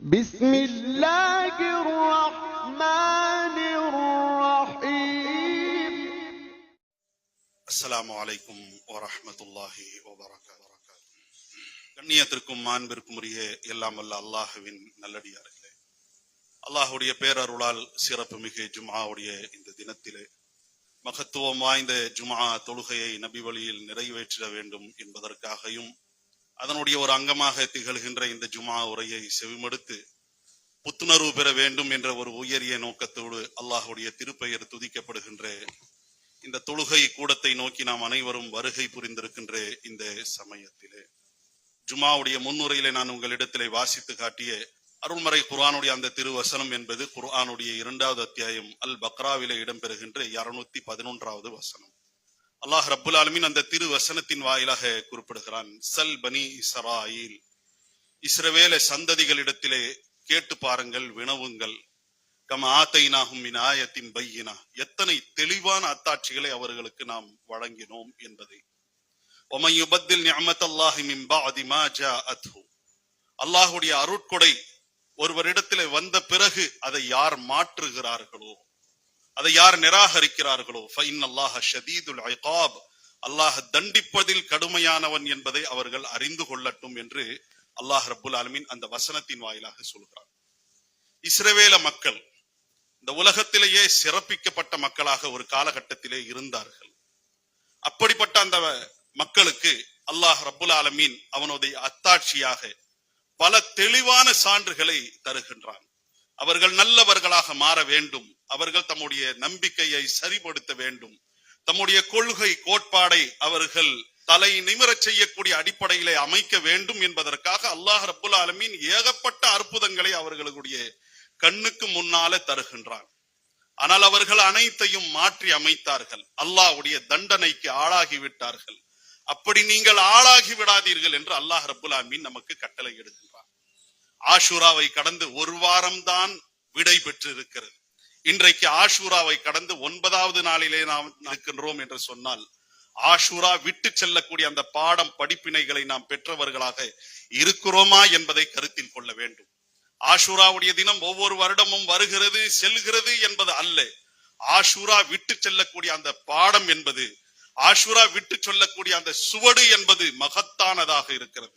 بسم الله الرحمن الرحيم. அஸ்ஸலாமு அலைக்கும் வரஹ்மத்துல்லாஹி வபரகாத்துஹு. கண்ணியத்திற்கும் மாண்பிற்கும் உரிய எல்லாம் வல்ல அல்லாஹ்வின் நல்லடியார்களே, அல்லாஹ்வுடைய பேரருளால் சிறப்பு மிகு ஜும்ஆவுடைய இந்த தினத்திலே மகத்துவம் வாய்ந்த ஜும்ஆ தொழுகையை நபி வழியில் நிறைவேற்ற வேண்டும் என்பதற்காகவும் அதனுடைய ஒரு அங்கமாக திகழ்கின்ற இந்த ஜும்ஆ உரையை செவிமடுத்து புத்துணர்வு பெற வேண்டும் என்ற ஒரு உயரிய நோக்கத்தோடு அல்லாஹ்வுடைய திருப்பெயர் துதிக்கப்படுகின்ற இந்த தொழுகை கூடத்தை நோக்கி நாம் அனைவரும் வருகை புரிந்திருக்கின்ற இந்த சமயத்திலே ஜும்ஆவுடைய முன்னுரையிலே நான் உங்களிடத்திலே வாசித்து காட்டிய அருள்மறை குர்ஆனுடைய அந்த திருவசனம் என்பது குர்ஆனுடைய 2வது அத்தியாயம் அல் பக்ராவிலே இடம்பெறுகின்ற 211வது வசனம். அல்லாஹ் ரப்புல் ஆலமீன் அந்த திருவசனத்தின் வாயிலாக குறிப்பிடுகிறான், சல் பனி இஸ்ராயீல், இஸ்ரவேல சந்ததிகளிடத்திலே கேட்டு பாருங்கள், வினவுங்கள், கம ஆத்தைனாஹும் மின் ஆயத்தின் பையினா, எத்தனை தெளிவான அத்தாட்சிகளை அவர்களுக்கு நாம் வழங்கினோம் என்பதை. வமன் யுபத்தில் நிஅமத்தல்லாஹி மின் பஅதி மா ஜாஅத்ஹு, அல்லாஹ்வுடைய அருட்கொடை ஒருவரிடத்திலே வந்த பிறகு அதை யார் மாற்றுகிறார்களோ, அதை யார் நிராகரிக்கிறார்களோ, ஃபஇன்னல்லாஹ ஷதீதுல் இகாப், அல்லாஹ் தண்டிப்பதில் கடுமையானவன் என்பதை அவர்கள் அறிந்து கொள்ளட்டும் என்று அல்லாஹ் ரப்புல் ஆலமீன் அந்த வசனத்தின் வாயிலாக சொல்கிறார். இஸ்ரவேல மக்கள் இந்த உலகத்திலேயே சிறப்பிக்கப்பட்ட மக்களாக ஒரு காலகட்டத்திலே இருந்தார்கள். அப்படிப்பட்ட அந்த மக்களுக்கு அல்லாஹ் ரப்புல் ஆலமீன் அவனுடைய அத்தாட்சியாக பல தெளிவான சான்றுகளை தருகின்றான். அவர்கள் நல்லவர்களாக மாற வேண்டும், அவர்கள் தம்முடைய நம்பிக்கையை சரிபடுத்த வேண்டும், தம்முடைய கொள்கை கோட்பாடை அவர்கள் தலை நிமிரச் செய்யக்கூடிய அடிப்படையிலே அமைக்க வேண்டும் என்பதற்காக அல்லாஹ் ரப்புல் ஆலமீன் ஏகப்பட்ட அற்புதங்களை அவர்களுடைய கண்ணுக்கு முன்னாலே தருகின்றான். ஆனால் அவர்கள் அனைத்தையும் மாற்றி அமைத்தார்கள், அல்லாஹ்வுடைய தண்டனைக்கு ஆளாகி விட்டார்கள். அப்படி நீங்கள் ஆளாகி விடாதீர்கள் என்று அல்லாஹ் ரப்புல் ஆலமீன் நமக்கு கட்டளை இடுகின்றான். ஆஷூராவை கடந்து ஒரு வாரம் தான் விடை பெற்று இருக்கிறது. இன்றைக்கு ஆஷூராவை கடந்து 9வது நாளிலே நாம் இருக்கின்றோம் என்று சொன்னால், ஆஷூரா விட்டு செல்லக்கூடிய அந்த பாடம் படிப்பினைகளை நாம் பெற்றவர்களாக இருக்கிறோமா என்பதை கருத்தில் கொள்ள வேண்டும். ஆஷூராவுடைய தினம் ஒவ்வொரு வருடமும் வருகிறது செல்கிறது என்பது அல்ல. ஆஷூரா விட்டு செல்லக்கூடிய அந்த பாடம் என்பது, ஆஷூரா விட்டு சொல்லக்கூடிய அந்த சுவடு என்பது மகத்தானதாக இருக்கிறது.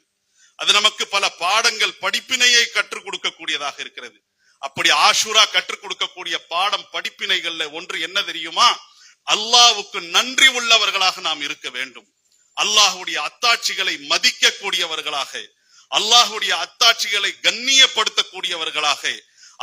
அது நமக்கு பல பாடங்கள் படிப்பினையை கற்றுக் கொடுக்கக்கூடியதாக இருக்கிறது. அப்படி ஆஷூரா கற்றுக் கொடுக்கக்கூடிய பாடம் படிப்பினைகள்ல ஒன்று என்ன தெரியுமா? அல்லாஹ்வுக்கு நன்றி உள்ளவர்களாக நாம் இருக்க வேண்டும். அல்லாஹ்வுடைய அத்தாட்சிகளை மதிக்க கூடியவர்களாக, அல்லாஹ்வுடைய அத்தாட்சிகளை கண்ணியப்படுத்தக்கூடியவர்களாக,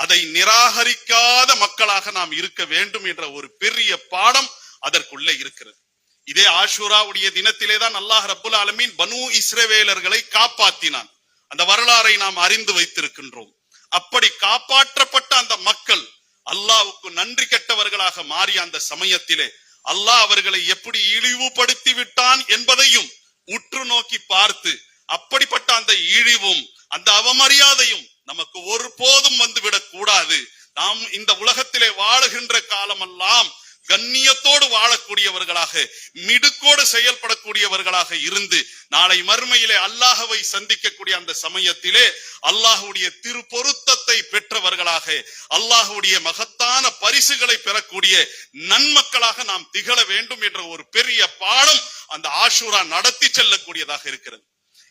அதை நிராகரிக்காத மக்களாக நாம் இருக்க வேண்டும் என்ற ஒரு பெரிய பாடம் அதற்குள்ளே இருக்கிறது. இதே ஆஷூராவுடைய தினத்திலே தான் அல்லாஹ் ரப்புல் ஆலமீன் பனு இஸ்ரவேலர்களை காப்பாற்றினான். அந்த வரலாறை நாம் அறிந்து வைத்திருக்கின்றோம். அப்படி காப்பாற்றப்பட்ட அந்த மக்கள் அல்லாஹ்வுக்கு நன்றி கெட்டவர்களாக மாறிய அந்த சமயத்திலே அல்லாஹ் அவர்களை எப்படி இழிவுபடுத்தி விட்டான் என்பதையும் உற்று நோக்கி பார்த்து, அப்படிப்பட்ட அந்த இழிவும் அந்த அவமரியாதையும் நமக்கு ஒருபோதும் வந்துவிடக் கூடாது. நாம் இந்த உலகத்திலே வாழுகின்ற காலமெல்லாம் கண்ணியத்தோடு வாழக்கூடியவர்களாக, மிடுக்கோடு செயல்படக்கூடியவர்களாக இருந்து நாளை மறுமையிலே அல்லாஹ்வை சந்திக்கக்கூடிய அந்த சமயத்திலே அல்லாஹ்வுடைய திருப்பொருத்தத்தை பெற்றவர்களாக, அல்லாஹ்வுடைய மகத்தான பரிசுகளை பெறக்கூடிய நன்மக்களாக நாம் திகழ வேண்டும் என்ற ஒரு பெரிய பாடம் அந்த ஆஷூரா நடத்தி செல்லக்கூடியதாக இருக்கிறது.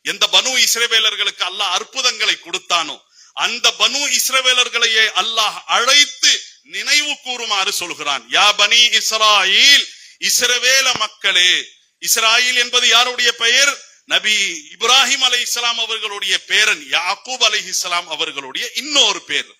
எந்த பனு இஸ்ரவேலர்களுக்கு அல்லாஹ் அற்புதங்களை கொடுத்தானோ அந்த பனு இஸ்ரவேலர்களையே அல்லாஹ் அழைத்து நினைவு கூறுமாறு சொல்கிறான். யா பனி இஸ்ராயீல், இஸ்ரவேல மக்களே. இஸ்ராயீல் என்பது யாருடைய பெயர்? நபி இப்ராஹிம் அலைஹிஸ்ஸலாம் அவர்களுடைய பேரன் யாக்கூப் அலைஹிஸ்ஸலாம் அவர்களுடைய இன்னொரு பேர்.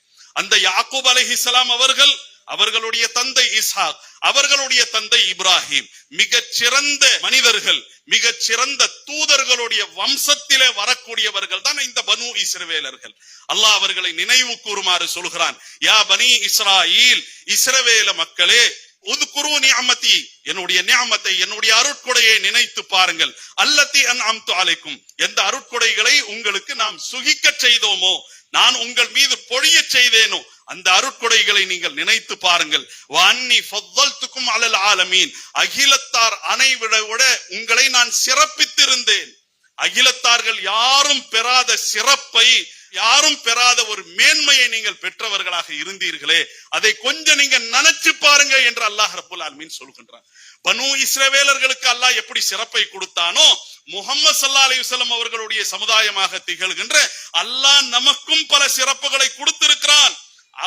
அந்த யாக்கூப் அலைஹிஸ்ஸலாம் அவர்கள், அவர்களுடைய தந்தை இஸ்ஹாக், அவர்களுடைய தந்தை இப்ராஹிம், மிகச் சிறந்த மனிதர்கள், மிகச் சிறந்த தூதர்களுடைய வம்சத்திலே வரக்கூடியவர்கள் தான் இந்த பனு இஸ்ரவேலர்கள். அல்லாஹ் அவர்களை நினைவு கூறுமாறு சொல்கிறான். யா பனி இஸ்ராயீல், இஸ்ரவேல மக்களே, உத்குரு நிஅமதி, என்னுடைய நிஅமத்தை, என்னுடைய அருட்கொடையை நினைத்து பாருங்கள். அல்லதி அன்அம்து அலைக்கும், எந்த அருட்கொடைகளை உங்களுக்கு நாம் சுகிக்க செய்தோமோ, நான் உங்கள் மீது பொழிய செய்தேனோ அந்த அருட்கொடைகளை நீங்கள் நினைத்து பாருங்கள். வன்னி ஃபضلتكم على العالمين, அகிலத்தார் அனைவரை விட உங்களை நான் சிறப்பித்திருந்தேன். அகிலத்தார்கள் யாரும் பெறாத சிறப்பை யாரும் பெறாத ஒரு மேன்மையை நீங்கள் பெற்றவர்களாக இருந்தீர்களே, அதை கொஞ்சம் நீங்க நினைச்சு பாருங்க என்று அல்லாஹ் ரப்பல் ஆலமீன் சொல்கின்றான். பனு இஸ்ரவேலர்களுக்கு அல்லாஹ் எப்படி சிறப்பை கொடுத்தானோ, முஹம்மது ஸல்லல்லாஹு அலைஹி வஸல்லம் அவர்களுடைய சமுதாயமாக திகழ்கின்ற அல்லாஹ் நமக்கும் பல சிறப்புகளை கொடுத்திருக்கிறான்.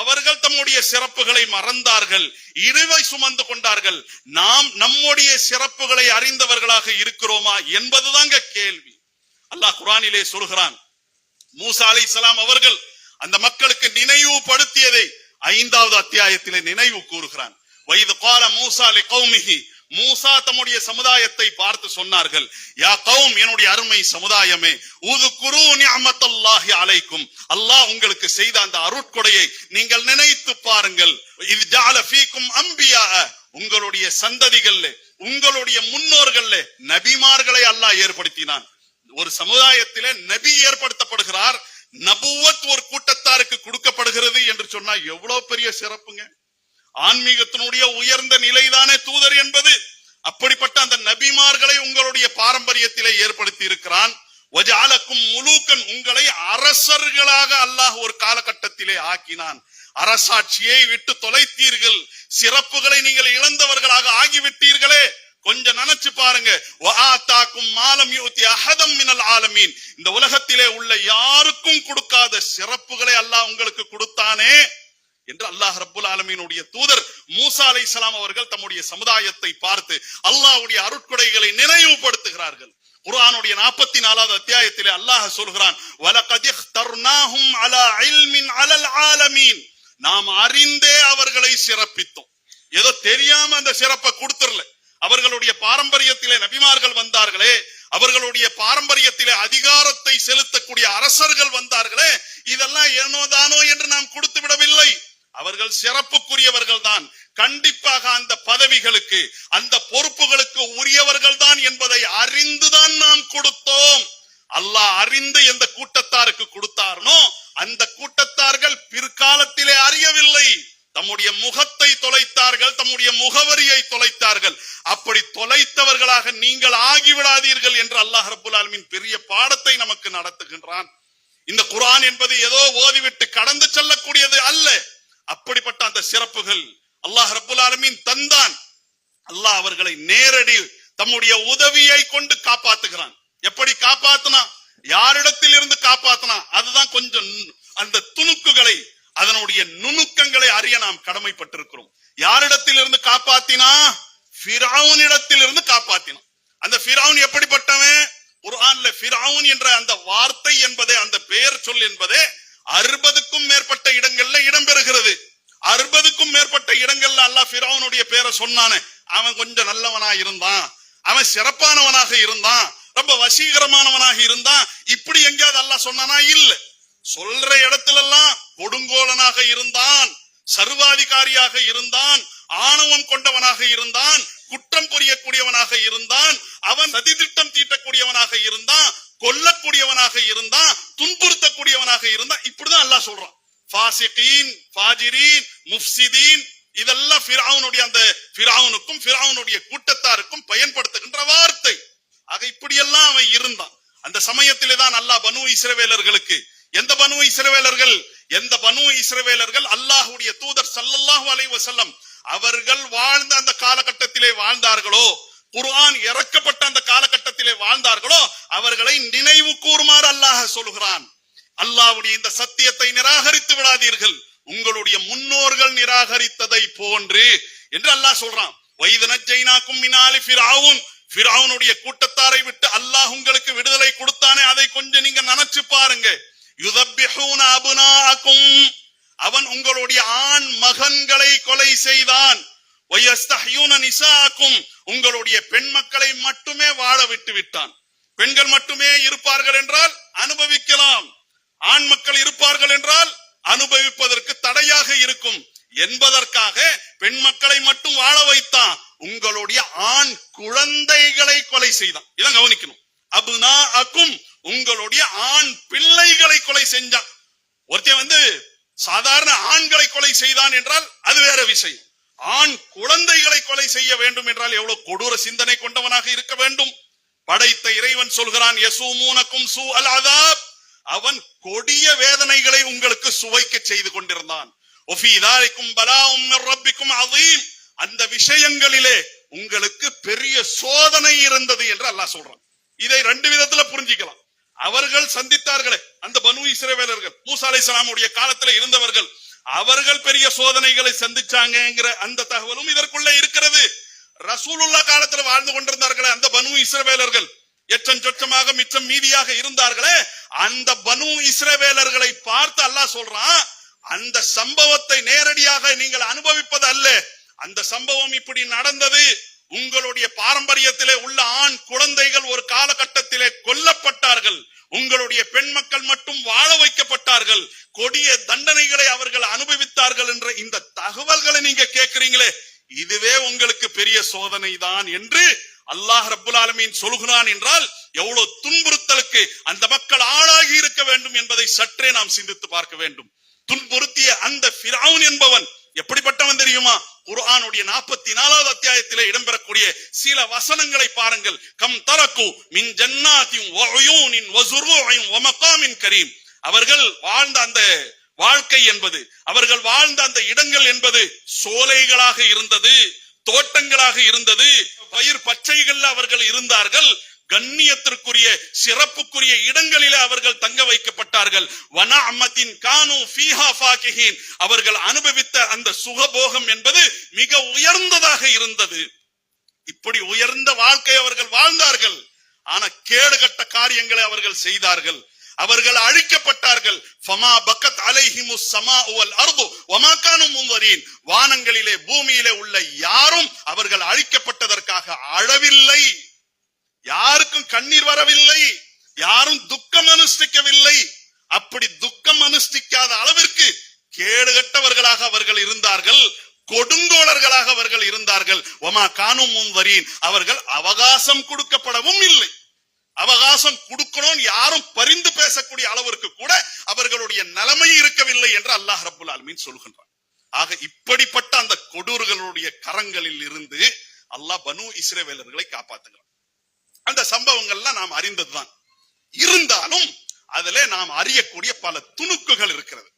அவர்கள் தம்முடைய சிறப்புகளை மறந்தார்கள், இழிவை சுமந்து கொண்டார்கள். நாம் நம்முடைய சிறப்புகளை அறிந்தவர்களாக இருக்கிறோமா என்பதுதாங்க கேள்வி. அல்லாஹ் குர்ஆனிலே சொல்கிறான், மூசா அலைஹிஸ்ஸலாம் அவர்கள் அந்த மக்களுக்கு நினைவுபடுத்தியதை 5வது அத்தியாயத்திலே நினைவு கூறுகிறான். வைது கால மூசா லிகௌமிஹி, மூசா தம்முடைய சமுதாயத்தை பார்த்து சொன்னார்கள், யா கௌம், என்னுடைய அருமை சமுதாயமே, உதுகுரு நிஅமத்தல்லாஹி அலைக்கும், அல்லாஹ் உங்களுக்கு செய்த அந்த அருட்கொடையை நீங்கள் நினைத்து பாருங்கள். இது ஜஅல ஃபீக்கும் அன்பியா, உங்களுடைய சந்ததிகள்ல, உங்களுடைய முன்னோர்கள்ல நபிமார்களை அல்லாஹ் ஏற்படுத்தினான். ஒரு சமுதாயத்திலே நபி ஏற்படுத்தப்படுகிறார், நபுவத் ஒரு கூட்டத்தாருக்கு கொடுக்கப்படுகிறது என்று சொன்னா எவ்வளவு பெரிய சிறப்புங்க. ஆன்மீகத்தினுடைய உயர்ந்த நிலைதானே தூதர் என்பது. அப்படிப்பட்ட அந்த நபிமார்களை உங்களுடைய பாரம்பரியத்திலே ஏற்படுத்தி இருக்கிறான். வஜஅலக்கும் முலூக்கன், உங்களை அரசர்களாக அல்லாஹ் ஒரு காலகட்டத்திலே ஆக்கினான். அரசாட்சியை விட்டு தொலைத்தீர்கள், சிறப்புகளை நீங்கள் இழந்தவர்களாக ஆகிவிட்டீர்களே. கொஞ்சம் நினைச்சு பாருங்க. வஆதாக்கும் மாலம் யூதி அஹதம் மினல் ஆலமீன், இந்த உலகத்திலே உள்ள யாருக்கும் கொடுக்காத சிறப்புகளை அல்லாஹ் உங்களுக்கு கொடுத்தானே என்று அல்லாஹ் ரப்புல் ஆலமீனுடைய தூதர் மூசா அலைஹிஸ்ஸலாம் அவர்கள் தம்முடைய சமுதாயத்தை பார்த்து அல்லாஹ்வுடைய அருட்கொடைகளை நினைவுபடுத்துகிறார்கள். குர்ஆனுடைய 44வது அத்தியாயத்திலே அல்லாஹ் சொல்கிறான், வலகத் இக்தர்னாஹும் அலா இல்மின் அலல் ஆலமீன், நாம் அறிந்தே அவர்களை சிறப்பித்தோம். ஏதோ தெரியாம அந்த சிறப்பை கொடுத்துறல. அவர்களுடைய பாரம்பரியத்திலே நபிமார்கள் வந்தார்களே, அவர்களுடைய பாரம்பரியத்திலே அதிகாரத்தை செலுத்தக்கூடிய அரசர்கள் வந்தார்களே, இதெல்லாம் ஏனோதானோ என்று நாம் கொடுத்து விடவில்லை. அவர்கள் சிறப்புக்குரியவர்கள் தான், கண்டிப்பாக அந்த பதவிகளுக்கு அந்த பொறுப்புகளுக்கு உரியவர்கள் தான் என்பதை அறிந்துதான் நாம் கொடுத்தோம். அல்லாஹ் அறிந்து எந்த கூட்டத்தாருக்கு கொடுத்தார்னோ அந்த கூட்டத்தார்கள் பிற்காலத்திலே அறியவில்லை, தம்முடைய முகத்தை தொலைத்தார்கள், தம்முடைய முகவரியை தொலைத்தார்கள். அப்படி தொலைத்தவர்களாக நீங்கள் ஆகிவிடாதீர்கள் என்று அல்லாஹ் ரப்புல் ஆலமீன் பெரிய பாடத்தை நமக்கு நடத்துகின்றான். இந்த குர்ஆன் என்பது ஏதோ ஓதிவிட்டு கடந்து செல்லக்கூடியது அல்ல. அப்படிப்பட்ட அந்த சிறப்புகள் அல்லாஹ் ரப்புல் ஆலமீன் தந்தான். அல்லாஹ் அவர்களை நேரடி தம்முடைய உதவியை கொண்டு காப்பாத்துகிறான். எப்படி காப்பாத்தினா, யாரிடத்தில் இருந்து காப்பாத்தினா, அதுதான் கொஞ்சம் அந்த துணுக்குகளை, அதனுடைய நுணுக்கங்களை அறிய நாம் கடமைப்பட்டிருக்கிறோம். யாரிடத்தில் இருந்து காப்பாத்தினா, ஃபிரௌனிடத்தில் இருந்து காப்பாத்தினான். அந்த ஃபிரௌன் எப்படிப்பட்டவன்? குர்ஆன்ல ஃபிரௌன் என்ற அந்த வார்த்தை என்பதே, அந்த பெயர் சொல் என்பதே 60க்கும் மேற்பட்ட இடங்கள்ல இடம்பெறுகிறது. 60க்கும் மேற்பட்ட இடங்கள்ல அல்லாஹ் ஃபிரௌனுடைய பெயரை சொன்னானே. அவன் கொஞ்சம் நல்லவனா இருந்தான், அவன் சிறப்பானவனாக இருந்தான், ரொம்ப வசீகரமானவனாக இருந்தான், இப்படி எங்கேயாவது அல்லாஹ் சொன்னானா? இல்ல. சொல்ற இடத்துல எல்லாம் கொடுங்கோலனாக இருந்தான், சர்வாதிகாரியாக இருந்தான், ஆணவம் கொண்டவனாக இருந்தான், குற்றம் புரியக்கூடியவனாக இருந்தான், அவன் சதித்திட்டம் தீட்டக்கூடியவனாக இருந்தான், கொல்லக்கூடியவனாக இருந்தான், துன்புறுத்தக்கூடியவனாக இருந்தான். இப்படிதான் அல்லாஹ் சொல்றான். ஃபாசிகீன், ஃபாஜிரீன், முஃப்சிதீன், இதெல்லாம் ஃபிரௌனுடைய அந்த ஃபிரௌனுக்கும் ஃபிரௌனுடைய கூட்டத்தாருக்கும் பயன்படுத்துகின்ற வார்த்தை. ஆக இப்படியெல்லாம் அவன் இருந்தான். அந்த சமயத்திலே தான் அல்லாஹ் பனு இஸ்ரவேலர்களுக்கு, எந்த பனு இஸ்ரவேலர்கள், எந்த பனு இஸ்ரவேலர்கள் அல்லாஹ்வுடைய தூதர் ஸல்லல்லாஹு அலைஹி வஸல்லம் அவர்கள் வாழ்ந்த அந்த காலகட்டத்திலே வாழ்ந்தார்களோ, குர்ஆன் இறக்கப்பட்ட அந்த காலகட்டத்திலே வாழ்ந்தார்களோ, அவர்களை நினைவு கூறுமாறு அல்லாஹ் சொல்கிறான். அல்லாஹ்வுடைய இந்த சத்தியத்தை நிராகரித்து விடாதீர்கள், உங்களுடைய முன்னோர்கள் நிராகரித்ததை போன்று என்று அல்லாஹ் சொல்றான். வைது நஜ்ஜைனாக்கும் மின் ஆலி ஃபிரௌன், ஃபிரௌனுடைய கூட்டத்தாரை விட்டு அல்லாஹ் உங்களுக்கு விடுதலை கொடுத்தானே, அதை கொஞ்சம் நீங்க நினைச்சு பாருங்க. யுதப்பிஹூன அப்னாஅக்கும், அவன் உங்களுடைய ஆண் மகன்களை கொலை செய்தான். வயஸ்தஹ்யூன நிசாஅக்கும், உங்களுடைய பெண் மக்களை மட்டுமே வாழ விட்டு விட்டான். பெண்கள் மட்டுமே இருப்பார்கள் என்றால் அனுபவிக்கலாம், ஆண் மக்கள் இருப்பார்கள் என்றால் அனுபவிப்பதற்கு தடையாக இருக்கும் என்பதற்காக பெண் மக்களை மட்டும் வாழ வைத்தான். உங்களுடைய ஆண் குழந்தைகளை கொலை செய்தான். இதான் கவனிக்கணும். அப்னாஅக்கும், உங்களுடைய ஆண் பிள்ளைகளை கொலை செஞ்சான். ஒருத்தன் சாதாரண ஆண்களை கொலை செய்தான் என்றால் அது வேற விஷயம். ஆண் குழந்தைகளை கொலை செய்ய வேண்டும் என்றால் எவ்வளவு கொடூர சிந்தனை கொண்டவனாக இருக்க வேண்டும். படைத்த இறைவன் சொல்கிறான், யசூமூனக்கும் சூஅல் அஸாப், அவன் கொடிய வேதனைகளை உங்களுக்கு சுவைக்க செய்து கொண்டிருந்தான். அந்த விஷயங்களிலே உங்களுக்கு பெரிய சோதனை இருந்தது என்று அல்லாஹ் சொல்றான். இதை ரெண்டு விதத்துல புரிஞ்சிக்கலாம். அவர்கள் சந்தித்தார்களே அந்த பனு இஸ்ரவேலர்கள், மூசா அலைஹிஸ்ஸலாமுடைய காலத்துல இருந்தவர்கள், அவர்கள் பெரிய சோதனைகளை சந்திச்சாங்கங்கிற அந்த தகவலும் இதற்குள்ள இருக்கிறது. ரசூலுல்லாஹ் காலத்துல வாழ்ந்து கொண்டிருந்தார்களே அந்த பனு இஸ்ரவேலர்கள், எச்சம் சொச்சமாக மிச்சம் மீதியாக இருந்தார்களே, அந்த பனு இஸ்ரவேலர்களை பார்த்து அல்லாஹ் சொல்றான், அந்த சம்பவத்தை நேரடியாக நீங்கள் அனுபவிப்பது அல்ல, அந்த சம்பவம் இப்படி நடந்தது. உங்களுடைய பாரம்பரியத்திலே உள்ள ஆண் குழந்தைகள் ஒரு காலகட்டத்திலே கொல்லப்பட்டார்கள், உங்களுடைய பெண் மக்கள் மட்டும் வாழ வைக்கப்பட்டார்கள், கொடிய தண்டனைகளை அவர்கள் அனுபவித்தார்கள் என்ற இந்த தகவல்களை நீங்க கேட்கிறீங்களே, இதுவே உங்களுக்கு பெரிய சோதனை தான் என்று அல்லாஹ் ரப்புல் ஆலமீன் சொல்கிறான் என்றால் எவ்வளவு துன்புறுத்தலுக்கு அந்த மக்கள் ஆளாகி இருக்க வேண்டும் என்பதை சற்றே நாம் சிந்தித்து பார்க்க வேண்டும். துன்புறுத்திய அந்த ஃபிரௌன் என்பவன் எப்படிப்பட்டவன் தெரியுமா? குர்ஆனுடைய 44வது அத்தியாயத்திலே இடம்பெறக்கூடிய சில வசனங்களை பாருங்கள். கம் தரகு மின் ஜன்னாத்தின் வ உயூனின் வ ஸுரூஇன் வ மகாமின் கரீம். அவர்கள் வாழ்ந்த அந்த வாழ்க்கை என்பது, அவர்கள் வாழ்ந்த அந்த இடங்கள் என்பது சோலைகளாக இருந்தது, தோட்டங்களாக இருந்தது, பயிர் பச்சைகள் அவர்கள் இருந்தார்கள், கண்ணியத்திற்குரிய சிறப்புக்குரிய இடங்களிலே அவர்கள் தங்க வைக்கப்பட்டார்கள். வனஅமத்தின் கானு ஃபீஹா ஃபாகிஹீன். அவர்கள் அனுபவித்த அந்த சுகபோகம் என்பது மிக உயர்ந்ததாக இருந்தது. இப்படி உயர்ந்த வாழ்க்கை அவர்கள் வாழ்ந்தார்கள். ஆனா கேடுகட்ட காரியங்களை அவர்கள் செய்தார்கள், அவர்கள் அழிக்கப்பட்டார்கள். ஃபமா பக்கத் அலைஹிமுஸ் ஸமாஉ வல் அர்து வமா கானூ முன்வரீன். வானங்களிலே பூமியிலே உள்ள யாரும் அவர்கள் அழிக்கப்பட்டதற்காக அழவில்லை, யாருக்கும் கண்ணீர் வரவில்லை, யாரும் துக்கம் அனுஷ்டிக்கவில்லை. அப்படி துக்கம் அனுஷ்டிக்காத அளவிற்கு கேடுகட்டவர்களாக அவர்கள் இருந்தார்கள், கொடுங்கோளர்களாக அவர்கள் இருந்தார்கள். வமா கானூ முன்வரீன். அவர்கள் அவகாசம் கொடுக்கப்படவும் இல்லை. அவகாசம் கொடுக்கணும் யாரும் பரிந்து பேசக்கூடிய அளவிற்கு கூட அவர்களுடைய நிலைமை இருக்கவில்லை என்று அல்லாஹ் ரப்புல் ஆலமீன் சொல்கின்றான். ஆக இப்படிப்பட்ட அந்த கொடூர்களுடைய கரங்களில் இருந்து அல்லாஹ் பனு இஸ்ரவேலர்களை காப்பாத்துகிறான். அந்த சம்பவங்கள்லாம் நாம் அறிந்ததுதான். இருந்தாலும் அதிலே நாம் அறியக்கூடிய பல துணுக்குகள் இருக்கிறது,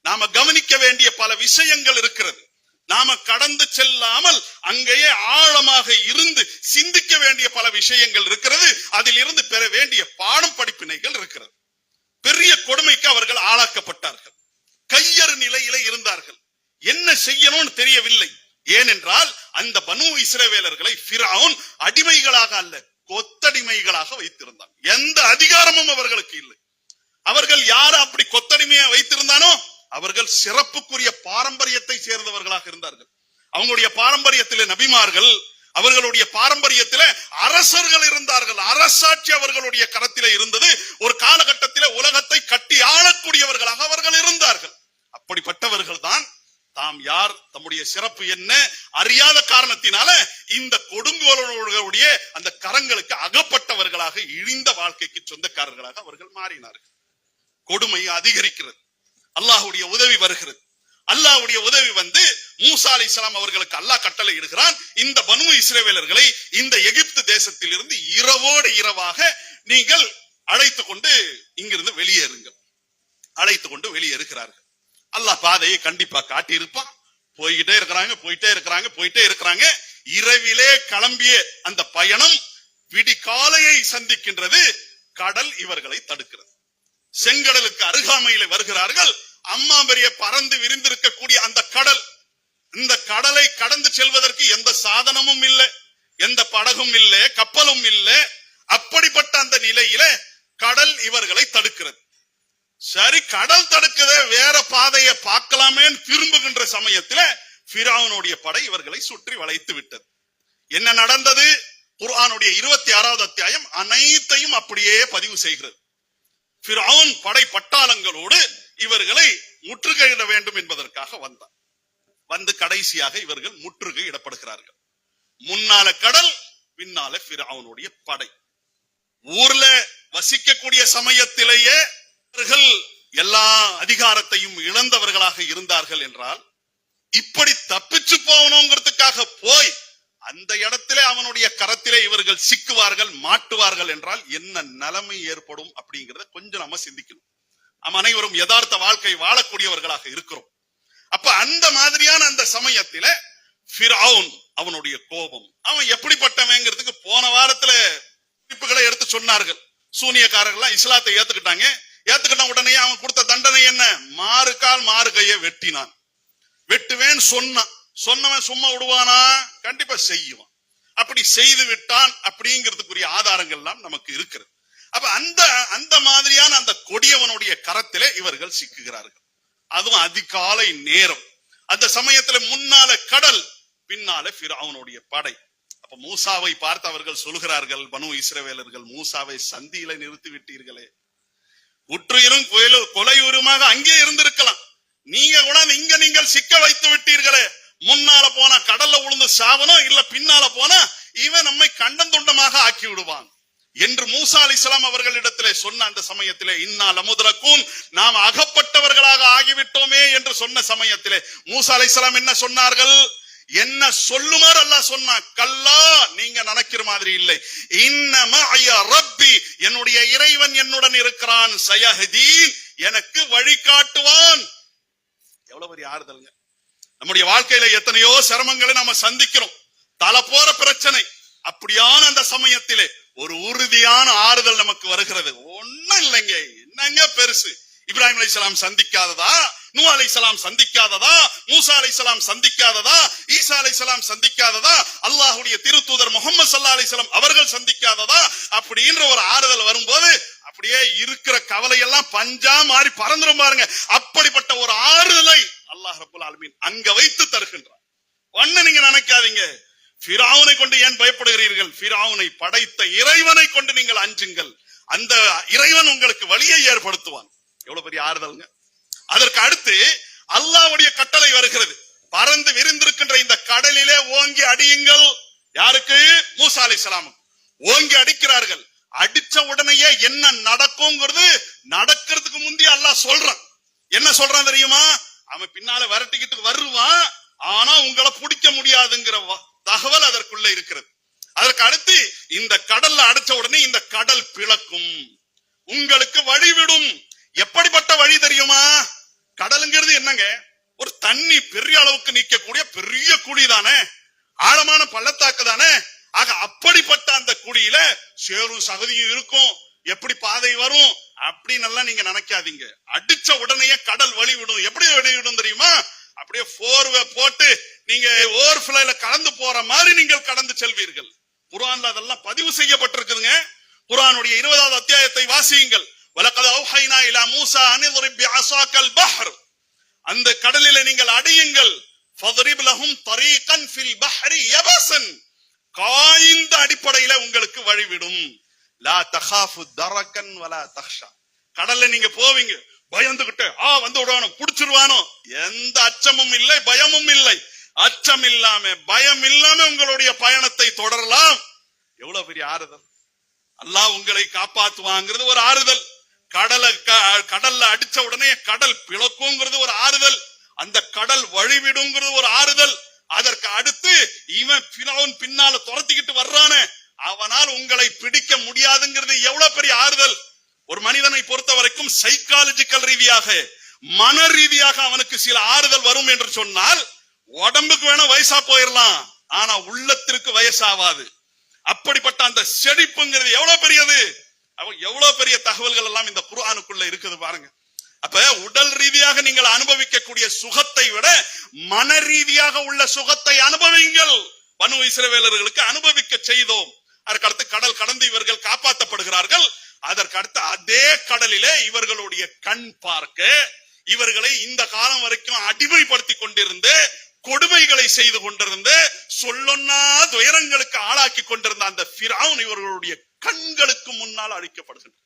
நாம கவனிக்க வேண்டிய பல விஷயங்கள் இருக்கிறது. நாம கடந்து செல்லாமல் அங்கேயே ஆழமாக இருந்து சிந்திக்க வேண்டிய பல விஷயங்கள் இருக்கிறது. அதில் இருந்து பெற வேண்டிய பாடம் படிப்பினைகள் இருக்கிறது. பெரிய கொடுமைக்கு அவர்கள் ஆளாக்கப்பட்டார்கள், கையறு நிலையில இருந்தார்கள், என்ன செய்யணும்னு தெரியவில்லை. ஏனென்றால் அந்த பனு இஸ்ரவேலர்களை ஃபிரௌன் அடிமைகளாக அல்ல, கொத்தடிமைகளாக வைத்திருந்தான். எந்த அதிகாரமும் அவர்களுக்கு இல்லை. அவர்கள் யார அப்படி கொத்தடிமையா வைத்திருந்தானோ அவர்கள் சிறப்புக்குரிய பாரம்பரியத்தை சேர்ந்தவர்களாக இருந்தார்கள். அவங்களுடைய பாரம்பரியத்திலே நபிமார்கள், அவர்களுடைய பாரம்பரியத்திலே அரசர்கள் இருந்தார்கள், அரசாட்சி அவர்களுடைய கரத்திலே இருந்தது. ஒரு காலகட்டத்திலே உலகத்தை கட்டி ஆளக்கூடியவர்களாக அவர்கள் இருந்தார்கள். அப்படிப்பட்டவர்கள் தான் தாம் யார், தம்முடைய சிறப்பு என்ன அறியாத காரணத்தினால இந்த கொடுங்கோலர்களுடைய அந்த கரங்களுக்கு அகப்பட்டவர்களாக, இழிந்த வாழ்க்கைக்கு சொந்தக்காரர்களாக அவர்கள் மாறினார்கள். கொடுமை அதிகரிக்கிறது, அல்லாஹ்வுடைய உதவி வருகிறது. அல்லாஹ்வுடைய உதவி வந்து மூசா அலைஹிஸ்ஸலாம் அவர்களுக்கு அல்லாஹ் கட்டளை இடுகிறான், இந்த பனு இஸ்ரவேலர்களை இந்த எகிப்து தேசத்தில் இருந்து இரவோடு இரவாக நீங்கள் அழைத்து கொண்டு இங்கிருந்து வெளியேறுங்கள். அழைத்து கொண்டு வெளியேறுகிறார்கள். அல்லாஹ் பாதையை கண்டிப்பா காட்டி இருப்பான். போய்கிட்டே இருக்கிறாங்க. இரவிலே கிளம்பிய அந்த பயணம் விடிகாலையை சந்திக்கின்றது. கடல் இவர்களை தடுக்கிறது. செங்கடலுக்கு அருகாமையில வருகிறார்கள். அம்மா பெரிய பறந்து விரிந்திருக்கக்கூடிய அந்த கடல், இந்த கடலை கடந்து செல்வதற்கு எந்த சாதனமும் இல்லை, எந்த படகும் இல்லை, கப்பலும் இல்லை. அப்படிப்பட்ட அந்த நிலையில கடல் இவர்களை தடுக்கிறது. சரி, கடல் தடுக்குதே, வேற பாதையை பார்க்கலாமேன்னு திரும்புகின்ற சமயத்துல ஃபிரௌனுடைய படை இவர்களை சுற்றி வளைத்து விட்டது. என்ன நடந்தது? குர்ஆனுடைய 26வது அத்தியாயம் அனைத்தையும் அப்படியே பதிவு செய்கிறது. ஃபிரௌன் படை பட்டாளங்களோடு இவர்களை முற்றுகையிட வேண்டும் என்பதற்காக வந்தார். வந்து கடைசியாக இவர்கள் முற்றுகையிடப்படுகிறார்கள். முன்னால கடல், பின்னால ஃபிரௌனுடைய படை. ஊர்ல வசிக்கக்கூடிய சமயத்திலேயே அவர்கள் எல்லா அதிகாரத்தையும் இழந்தவர்களாக இருந்தார்கள் என்றால், இப்படி தப்பிச்சு போகணுங்கிறதுக்காக போய் அந்த இடத்திலே அவனுடைய கரத்திலே இவர்கள் சிக்குவார்கள், மாட்டுவார்கள் என்றால் என்ன நிலைமை ஏற்படும் அப்படிங்கறத கொஞ்சம் நம்ம சிந்திக்கணும். நாம் அனைவரும் யதார்த்த வாழ்க்கை வாழக்கூடியவர்களாக இருக்கிறோம். அப்ப அந்த மாதிரியான அந்த சமயத்தில ஃபிரௌன் அவனுடைய கோபம், அவன் எப்படிப்பட்டவங்கிறதுக்கு போன வாரத்துல குறிப்புகளை எடுத்து சொன்னார்கள். சூனியக்காரர்கள் இஸ்லாத்தை ஏத்துக்கிட்ட உடனே அவன் கொடுத்த தண்டனை என்ன? மாறுகால் மாறு கையை வெட்டினான். வெட்டுவேன் சொன்னவன் சும்மா விடுவானா? கண்டிப்பா செய்வான். அப்படி செய்து விட்டான் அப்படிங்கிறதுக்குரிய ஆதாரங்கள் எல்லாம் நமக்கு இருக்கிறது. அப்ப அந்த மாதிரியான அந்த கொடியவனுடைய கரத்திலே இவர்கள் சிக்குகிறார்கள். அதுவும் அதிகாலை நேரம். அந்த சமயத்துல முன்னால கடல், பின்னால ஃபிரௌனுடைய படை. அப்ப மூசாவை பார்த்து அவர்கள் சொல்கிறார்கள், பனு இஸ்ரவேலர்கள், மூசாவை சந்தியில நிறுத்தி விட்டீர்களே, உற்றுயிரும் கொலையுருமாக அங்கே இருந்திருக்கலாம், நீங்க கூட இங்க நீங்கள் சிக்க வைத்து விட்டீர்களே, முன்னால போனா கடல்ல உளுந்து சாவனும், இல்ல பின்னால போனா இவன் நம்மை கண்டந்துண்டமாக ஆக்கி விடுவான் என்று மூசா அலைஹிஸ்ஸலாம் அவர்களிடத்திலே சொன்ன அந்த சமயத்திலே, இன்னா லமுத்ரகூன், நாம் அகப்பட்டவர்களாக ஆகிவிட்டோமே என்று சொன்ன சமயத்திலே மூசா அலைஹிஸ்ஸலாம் என்ன சொன்னார்கள்? என்ன சொல்லுமாறு அல்லாஹ் சொன்னான், கல்லா, நீங்க நினைக்கிற மாதிரி இல்லை, இன்ன மஅய ரப்பி, என்னுடைய இறைவன் என்னுடன் இருக்கிறான், சயஹ்தீன், எனக்கு வழிகாட்டுவான். எவ்வளவு பெரிய ஆறுதல்ங்க. நம்முடைய வாழ்க்கையில எத்தனையோ சிரமங்களை நாம சந்திக்கிறோம், தலை போற பிரச்சனை. அப்படியான அந்த சமயத்திலே ஒரு உறுதியான ஆறுதல் நமக்கு வருகிறது. ஒண்ணும் இல்லைங்க, என்னங்க பெருசு, இப்ராஹிம் அலைஹிஸ்ஸலாம் சந்திக்காததா, நூஹ் அலைஹிஸ்ஸலாம் சந்திக்காததா, மூசா அலைஹிஸ்ஸலாம் சந்திக்காததா, ஈசா அலைஹிஸ்ஸலாம் சந்திக்காததா, அல்லாஹ்வுடைய திருத்தூதர் முஹம்மது ஸல்லல்லாஹு அலைஹி வஸல்லம் அவர்கள் சந்திக்காததா? அப்படின்ற ஒரு ஆறுதல் வரும்போது அப்படியே இருக்கிற கவலை எல்லாம் பஞ்சா மாறி பறந்துரும் பாருங்க. அப்படிப்பட்ட ஒரு ஆறுதலை அல்லாஹ் ரப்பல் ஆலமீன் அங்க வைத்து தருகின்றார். ஒண்ணு நீங்க நினைக்காதீங்க, ஃபிரௌனை கொண்டு ஏன் பயப்படுகிறீர்கள்? ஃபிரௌனை படைத்த இறைவனை கொண்டு நீங்கள் அஞ்சுங்கள், அந்த இறைவன் உங்களுக்கு வழியை ஏற்படுத்துவான். எவ்வளவு பெரிய ஆறுதல்ங்க. அதற்கு அடுத்து அல்லாஹ்வுடைய கட்டளை வருகிறது, பறந்து விரிந்திருக்கின்ற இந்த கடலிலே ஓங்கி அடியுங்கள். யாருக்கு? மூசா அலைஹிஸ்ஸலாம். ஓங்கி அடிக்கிறார்கள். அடிச்ச உடனேயே என்ன நடக்கும்ங்கிறது நடக்கிறதுக்கு முந்தைய அல்லாஹ் சொல்றான். என்ன சொல்றான் தெரியுமா? அவன் பின்னால விரட்டிக்கிட்டு வருவான், ஆனா உங்களை பிடிக்க முடியாதுங்கிற தகவல் அதற்குள்ள இருக்கிறது. அதற்கு அடுத்து இந்த கடல்ல அடிச்ச உடனே இந்த கடல் பிளக்கும், உங்களுக்கு வழிவிடும். எப்படிப்பட்ட வழி தெரியுமா? கடலுங்கிறது என்னங்க? ஒரு தண்ணி பெரிய அளவுக்கு நிக்கக்கூடிய பெரிய குழி தானே, ஆழமான பள்ளத்தாக்கு தானே. ஆக அப்படிப்பட்ட அந்த குழியில சேரும் சகதியும் இருக்கும். எப்படி பாதை வரும் அப்படின்னு எல்லாம் நீங்க நினைக்காதீங்க. அடிச்ச உடனே கடல் வழிவிடும். எப்படி வழிவிடும் தெரியுமா? அப்படியே போர்வை போட்டு நீங்க ஓவர்ஃப்ளோல கடந்து போற மாதிரி நீங்கள் கடந்து செல்வீர்கள். குர்ஆன்ல அதெல்லாம் பதிவு செய்யப்பட்டிருக்குதுங்க. குர்ஆனுடைய 20வது அத்தியாயத்தை வாசியுங்கள். வலகத் அவ்ஹைனா இலா மூஸா அன் இத்ரிப் பிஅஸாக்கல் பஹர், அந்த கடலிலே நீங்கள் அடியுங்கள். ஃபத்ரிப் லஹும் தரீகன் ஃபில் பஹ்ரி யபஸன், காய்ந்த அடிப்படையில உங்களுக்கு வழிவிடும். லா தகாஃபு தரகன் வலா தக்ஷா, கடல்ல நீங்க போவீங்க பயந்துகிட்டு, வந்து விடுவானோ புடிச்சிருவானோ, எந்த அச்சமும் இல்லை பயமும் இல்லை. அச்சம் இல்லாம பயம் இல்லாம உங்களுடைய பயணத்தை தொடரலாம். எவ்வளவு பெரிய ஆறுதல். அல்லாஹ் உங்களை காப்பாத்துவாங்கிறது ஒரு ஆறுதல். கடல்ல அடிச்ச உடனே கடல் பிளக்குங்கிறது ஒரு ஆறுதல். அந்த கடல் வழிவிடுங்கிறது ஒரு ஆறுதல். அதற்கு அடுத்து இவன் ஃபிரௌன் பின்னால துரத்திக்கிட்டு வர்றானே, அவனால் உங்களை பிடிக்க முடியாதுங்கிறது எவ்வளவு பெரிய ஆறுதல். ஒரு மனிதனை பொறுத்த வரைக்கும் சைக்காலஜிக்கல் ரீதியாக, மன ரீதியாக அவனுக்கு சில ஆறுதல் வரும் என்று சொன்னால், உடம்புக்கு வேணா வயசா போயிடலாம், ஆனா உள்ளத்திற்கு வயசாவாது. அப்படிப்பட்ட அந்த செழிப்புங்கிறது எவ்வளவு பெரியது. எவ்வளவு பெரிய தகவல்கள் எல்லாம் இந்த குர்ஆனுக்குள்ள இருக்குது பாருங்க. அப்ப உடல் ரீதியாக நீங்கள் அனுபவிக்கக்கூடிய சுகத்தை விட மன ரீதியாக உள்ள சுகத்தை அனுபவிங்கள். பனு இஸ்ரவேலர்களுக்கு அனுபவிக்க செய்தோம். அதற்கு அடுத்து கடல் கடந்து இவர்கள் காப்பாற்றப்படுகிறார்கள். அதற்கு அடுத்து அதே கடலிலே இவர்களுடைய கண் பார்க்க, இவர்களை இந்த காலம் வரைக்கும் அடிமைப்படுத்தி கொண்டிருந்து, கொடுமைகளை செய்து கொண்டிருந்து, சொல்லொன்னா துயரங்களுக்கு ஆளாக்கி கொண்டிருந்த அந்த ஃபிரௌன் இவர்களுடைய கண்களுக்கு முன்னால் அழிக்கப்படுகின்றார்.